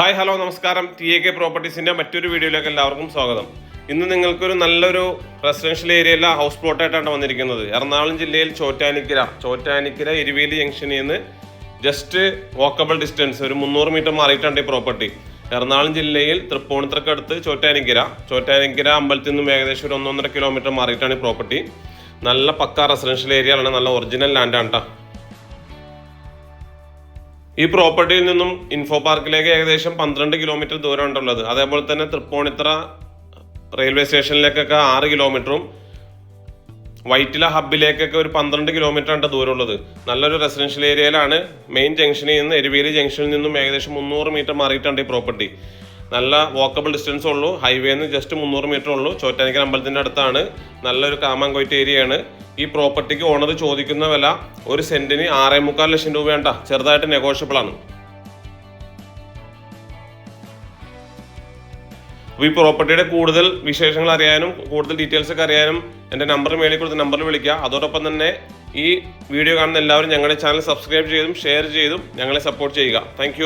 Hi hello നമസ്കാരം. TAK പ്രോപ്പർട്ടീസിൻ്റെ മറ്റൊരു വീഡിയോയിലേക്ക് എല്ലാവർക്കും സ്വാഗതം. ഇന്ന് നിങ്ങൾക്കൊരു നല്ലൊരു റെസിഡൻഷ്യൽ ഏരിയയിലെ ഹൗസ് പ്ലോട്ടായിട്ടാണ് വന്നിരിക്കുന്നത്. എറണാകുളം ജില്ലയിൽ ചോറ്റാനിക്കര എരുവേലി ജംഗ്ഷനിൽ നിന്ന് ജസ്റ്റ് വാക്കബിൾ ഡിസ്റ്റൻസ് ഒരു 300 മീറ്റർ മാറിയിട്ടുണ്ട് ഈ പ്രോപ്പർട്ടി. എറണാകുളം ജില്ലയിൽ തൃപ്പൂണിത്തറക്കടുത്ത് ചോറ്റാനിക്കര അമ്പലത്തിൽ നിന്നും ഏകദേശം ഒരു 1.5 കിലോമീറ്റർ മാറിയിട്ടാണ് ഈ പ്രോപ്പർട്ടി. നല്ല പക്ക റെസിഡൻഷ്യൽ ഏരിയയാണ്, നല്ല ഒറിജിനൽ ലാൻഡാണ് കേട്ടോ. ഈ പ്രോപ്പർട്ടിയിൽ നിന്നും ഇൻഫോ പാർക്കിലേക്ക് ഏകദേശം 12 കിലോമീറ്റർ ദൂരം ഉണ്ടുള്ളത്. അതേപോലെ തന്നെ തൃപ്പൂണിത്തറ റെയിൽവേ സ്റ്റേഷനിലേക്കൊക്കെ 6 കിലോമീറ്ററും വൈറ്റില ഹബ്ബിലേക്കൊക്കെ ഒരു 12 കിലോമീറ്റർ ആണ് ദൂരമുള്ളത്. നല്ലൊരു റെസിഡൻഷ്യൽ ഏരിയയിലാണ്. മെയിൻ ജംഗ്ഷനിൽ നിന്ന് എരുവേലി ജംഗ്ഷനിൽ നിന്നും ഏകദേശം 300 മീറ്റർ മാറിയിട്ടുണ്ട് ഈ പ്രോപ്പർട്ടി. നല്ല വാക്കബിൾ ഡിസ്റ്റൻസ് ഉള്ളൂ. ഹൈവേന്ന് ജസ്റ്റ് 300 മീറ്റർ ഉള്ളൂ. ചോറ്റാനിക്കര അമ്പലത്തിൻ്റെ അടുത്താണ്. നല്ലൊരു കാമാങ്കോയിട്ട് ഏരിയയാണ്. ഈ പ്രോപ്പർട്ടിക്ക് ഓണർ ചോദിക്കുന്ന വില ഒരു സെന്റിന് 6.25 ലക്ഷം രൂപയാണ്. ചെറുതായിട്ട് നെഗോഷ്യബിൾ ആണ്. അപ്പോൾ ഈ പ്രോപ്പർട്ടിയുടെ കൂടുതൽ വിശേഷങ്ങൾ അറിയാനും കൂടുതൽ ഡീറ്റെയിൽസ് ഒക്കെ അറിയാനും എൻ്റെ നമ്പർ മേളിൽ കൊടുത്ത നമ്പറിൽ വിളിക്കുക. അതോടൊപ്പം തന്നെ ഈ വീഡിയോ കാണുന്ന എല്ലാവരും ഞങ്ങളുടെ ചാനൽ സബ്സ്ക്രൈബ് ചെയ്തും ഷെയർ ചെയ്തും ഞങ്ങളെ സപ്പോർട്ട് ചെയ്യുക. താങ്ക്